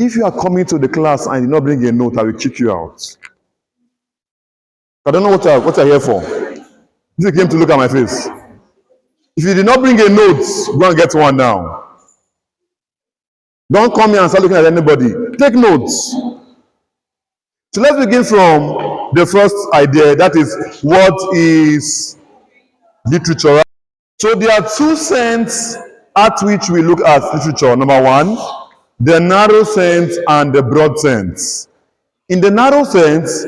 If you are coming to the class and you did not bring a note, I will kick you out. I don't know what you're here for. If you came to look at my face. If you did not bring a note, go and get one now. Don't come here and start looking at anybody. Take notes. So let's begin from the first idea, that is, what is literature? So there are two senses at which we look at literature. Number one, the narrow sense and the broad sense. In the narrow sense,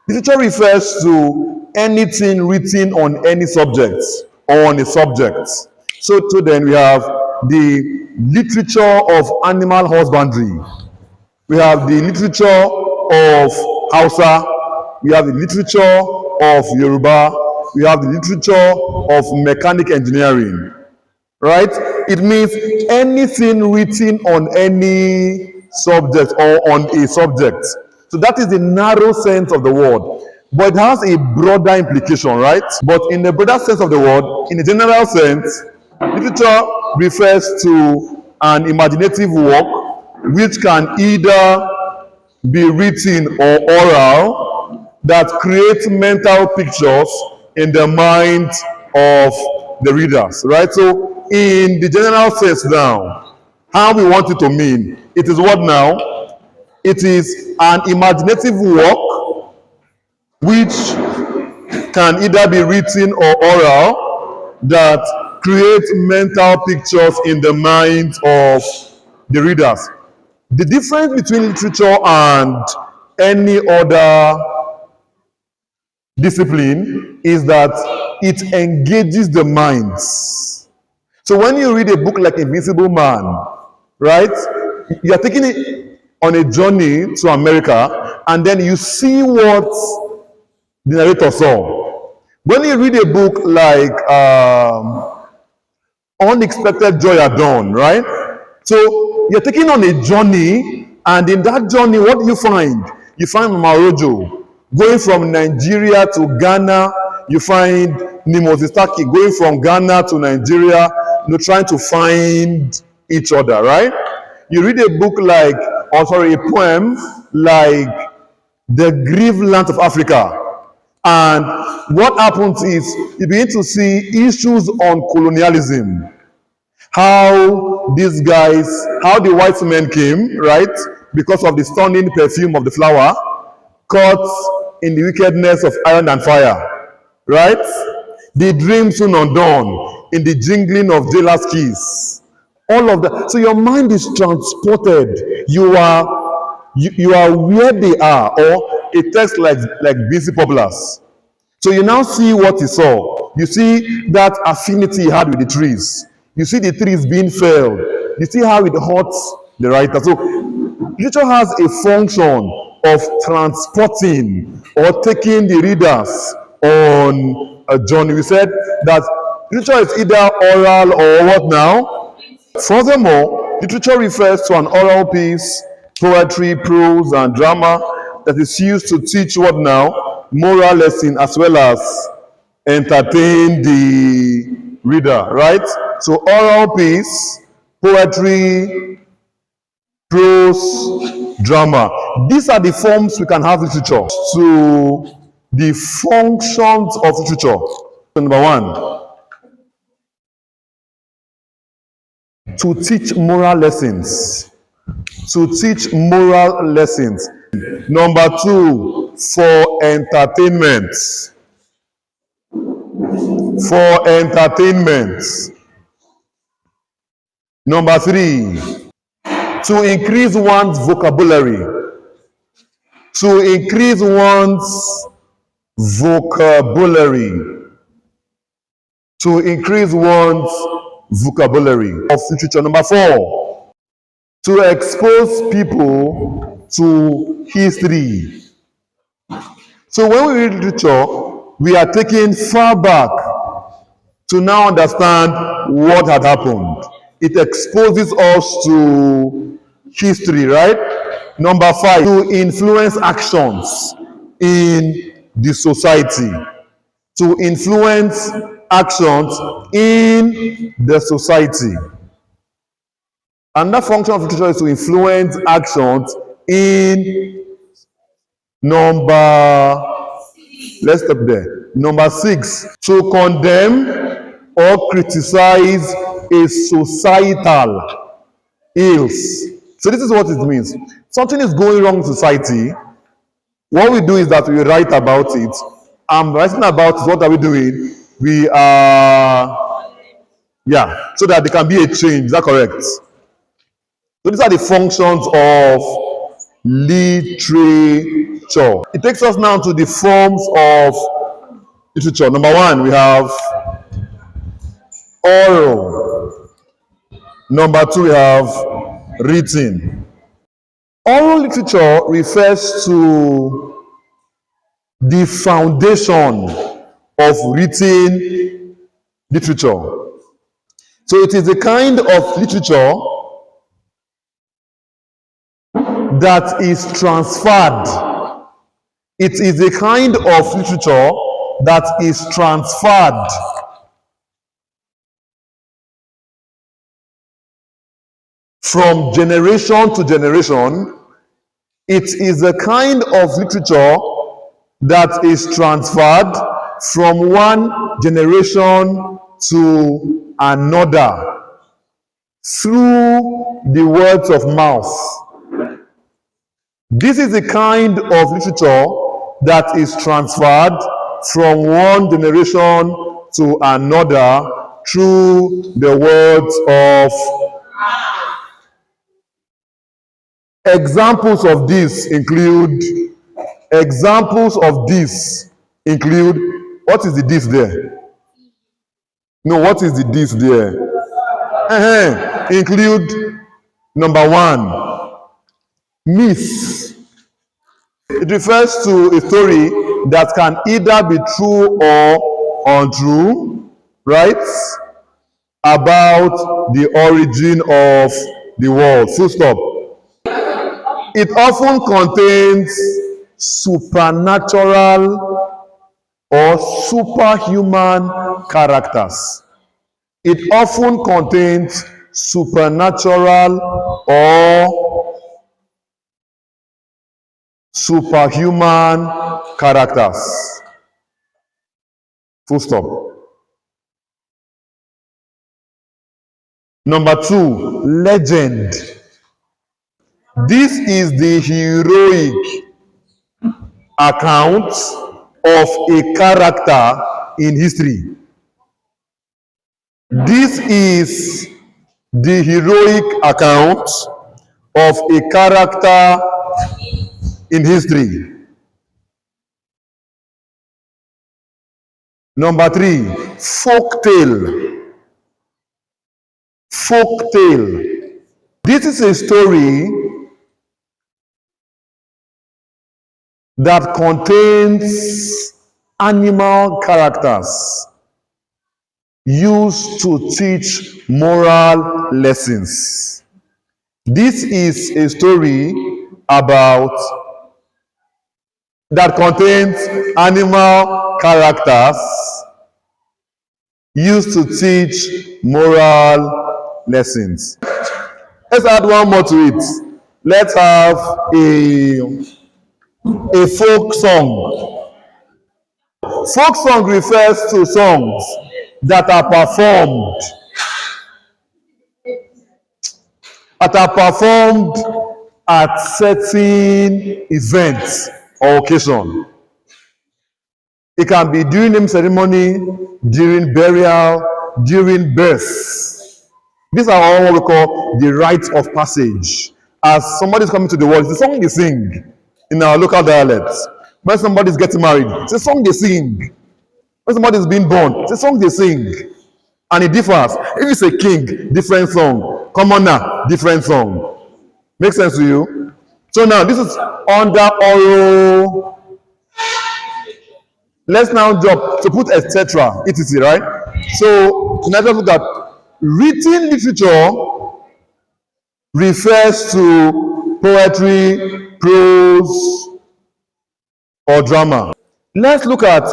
literature refers to anything written on any subject or on a subject. So then we have the literature of animal husbandry. We have the literature of Hausa. We have the literature of Yoruba. We have the literature of mechanic engineering. Right? It means anything written on any subject or on a subject. So that is the narrow sense of the word. But it has a broader implication, right? But in the broader sense of the word, in a general sense, literature refers to an imaginative work which can either be written or oral that creates mental pictures in the mind of the readers, right? So in the general sense now, how we want it to mean, it is what now? It is an imaginative work which can either be written or oral that creates mental pictures in the minds of the readers. The difference between literature and any other discipline is that it engages the minds. So when you read a book like Invisible Man, right, you are taking it on a journey to America, and then you see what the narrator saw. When you read a book like Unexpected Joy at Dawn, right? So you're taking on a journey, and in that journey, what do you find? You find Marojo going from Nigeria to Ghana. You find Nimozistaki going from Ghana to Nigeria, trying to find each other, right? You read a book like, a poem like The Grieved Land of Africa. And what happens is you begin to see issues on colonialism. How these guys, how the white men came, right? Because of the stunning perfume of the flower, caught in the wickedness of iron and fire, right? The dream soon undone in the jingling of jailer's keys. All of that. So your mind is transported. You are where they are, or a text like busy poplars. So you now see what he saw. You see that affinity he had with the trees. You see the trees being felled. You see how it hurts the writer. So literature has a function of transporting or taking the readers on a journey. We said that literature is either oral or what now? Furthermore, literature refers to an oral piece, poetry, prose, and drama that is used to teach what now? Moral lesson, as well as entertain the reader, right? So oral piece, poetry, prose, drama. These are the forms we can have literature. So the functions of literature. Number one, to teach moral lessons. To teach moral lessons. Number two, for entertainment. For entertainment. Number three, to increase one's vocabulary. To increase one's vocabulary. To increase one's vocabulary of literature. Number four, to expose people to history. So when we read literature, we are taken far back to now understand what had happened. It exposes us to history, right? Number five, to influence actions in the society. To influence actions in the society. Another function of literature is to influence actions in number, let's stop there. Number 6, to condemn or criticize a societal ills. So this is what it means. Something is going wrong in society. What we do is that we write about it. Writing about it, what are we doing? We are, so that there can be a change. Is that correct? So these are the functions of literature. It takes us now to the forms of literature. Number 1, we have oral. Number 2, we have written. Oral literature refers to the foundation of written literature. So it is a kind of literature that is transferred. It is a kind of literature that is transferred from generation to generation. It is a kind of literature that is transferred from one generation to another through the words of mouth. This is the kind of literature that is transferred from one generation to another through the words of. Examples of this include, what is the this there? No, what is the this there? Include number 1, myth. It refers to a story that can either be true or untrue, right? About the origin of the world. Full stop. It often contains supernatural or superhuman characters. It often contains supernatural or superhuman characters. Full stop. Number 2, legend. This is the heroic account of a character in history. This is the heroic account of a character in history. Number 3, folktale. Folktale. This is a story that contains animal characters used to teach moral lessons. This is a story that contains animal characters used to teach moral lessons. Let's add one more to it. Let's have a folk song. Folk song refers to songs that are performed at certain events or occasion. It can be during name ceremony, during burial, during birth. These are all what we call the rites of passage. As somebody is coming to the world, it's a song they sing in our local dialects. When somebody is getting married, it's a song they sing. When somebody is being born, it's a song they sing. And it differs. If it's a king, different song. Commoner, different song. Make sense to you? So now, this is under oral. Let's now jump to put etc. etc. Right? So let's look at written literature. Refers to poetry, prose, or drama. Let's look at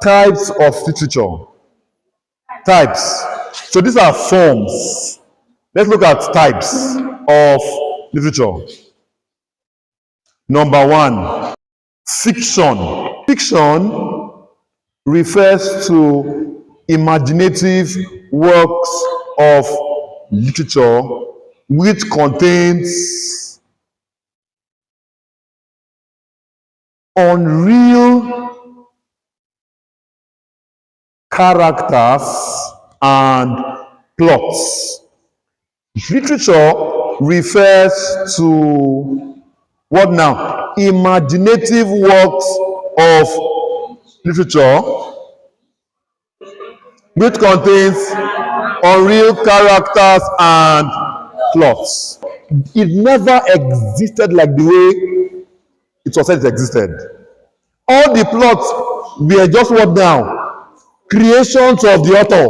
types of literature. Types. So these are forms. Let's look at types of literature. Number one, fiction. Fiction refers to imaginative works of literature which contains unreal characters and plots. Literature refers to what now? Imaginative works of literature which contains unreal characters and plots. It never existed like the way it was said it existed. All the plots were just what now? Creations of the author.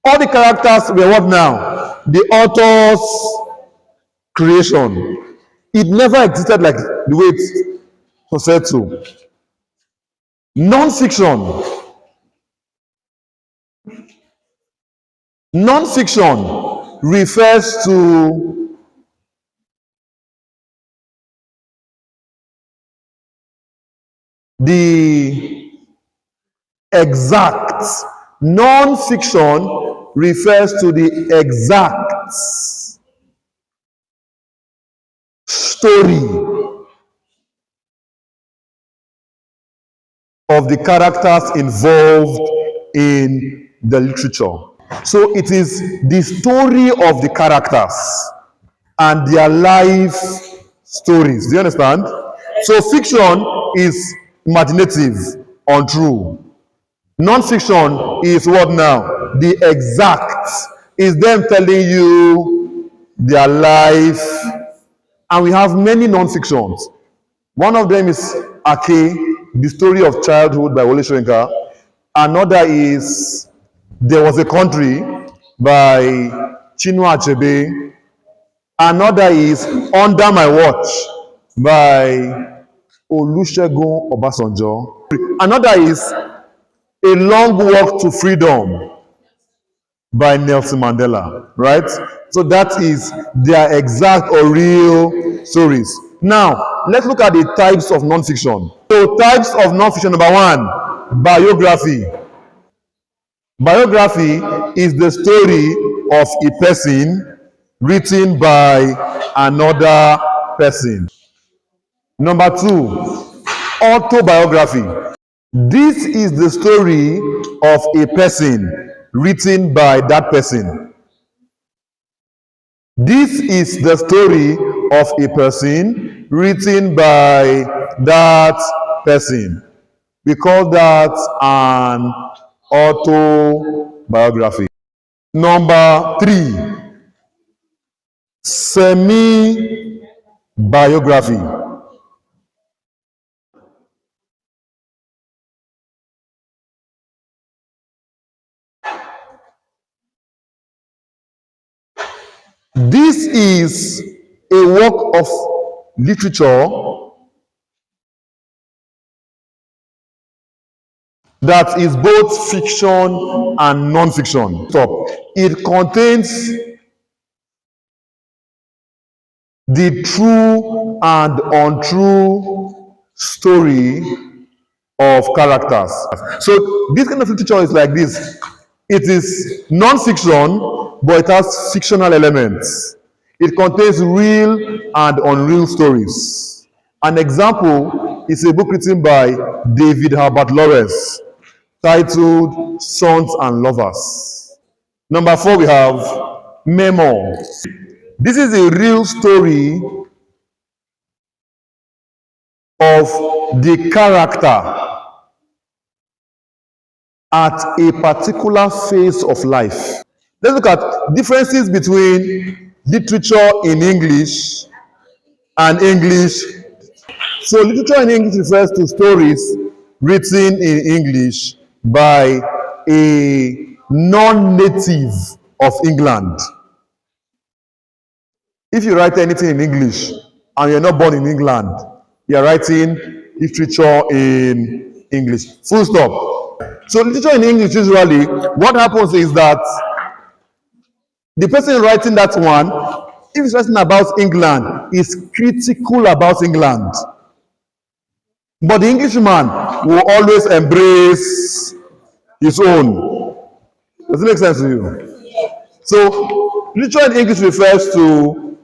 All the characters were what now? The author's creation. It never existed like the way it was said to. Non-fiction. Non-fiction refers to the exact. Non-fiction refers to the exact story of the characters involved in the literature. So it is the story of the characters and their life stories. Do you understand? So fiction is imaginative, untrue. Non-fiction is what now? The exact. Is them telling you their life. And we have many non-fictions. One of them is Ake, the story of childhood by Wole Soyinka. Another is There Was a Country by Chinua Achebe. Another is Under My Watch by Olusegun Obasanjo. Another is A Long Walk to Freedom by Nelson Mandela, right? So that is their exact or real stories. Now, let's look at the types of non-fiction. So types of non-fiction, number one, biography. Biography is the story of a person written by another person. Number two, autobiography. This is the story of a person written by that person. This is the story of a person written by that person. We call that an autobiography. Number three, semi-biography. This is a work of literature that is both fiction and non-fiction. It contains the true and untrue story of characters. So this kind of literature is like this. It is non-fiction, but it has fictional elements. It contains real and unreal stories. An example is a book written by David Herbert Lawrence titled Sons and Lovers. Number four, we have memoir. This is a real story of the character at a particular phase of life. Let's look at differences between literature in English and English. So literature in English refers to stories written in English by a non-native of England. If you write anything in English and you're not born in England, you're writing literature in English. Full stop. So literature in English, usually, what happens is that The person writing that one, if he's writing about England, is critical about England. But the Englishman will always embrace his own. Does it make sense to you? So, literature in English refers to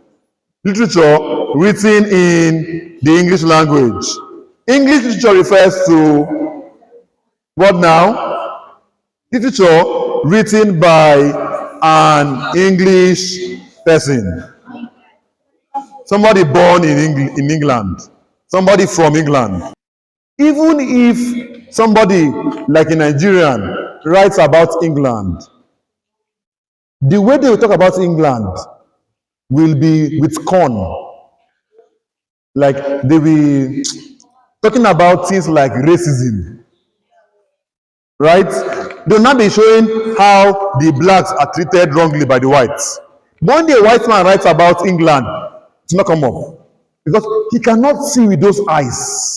literature written in the English language. English literature refers to what now? Literature written by an English person. Somebody born in England. Somebody from England. Even if somebody like a Nigerian writes about England, the way they will talk about England will be with scorn. Like they will be talking about things like racism, right? They'll not be showing how the blacks are treated wrongly by the whites. One day a white man writes about England, it's not come up because he cannot see with those eyes.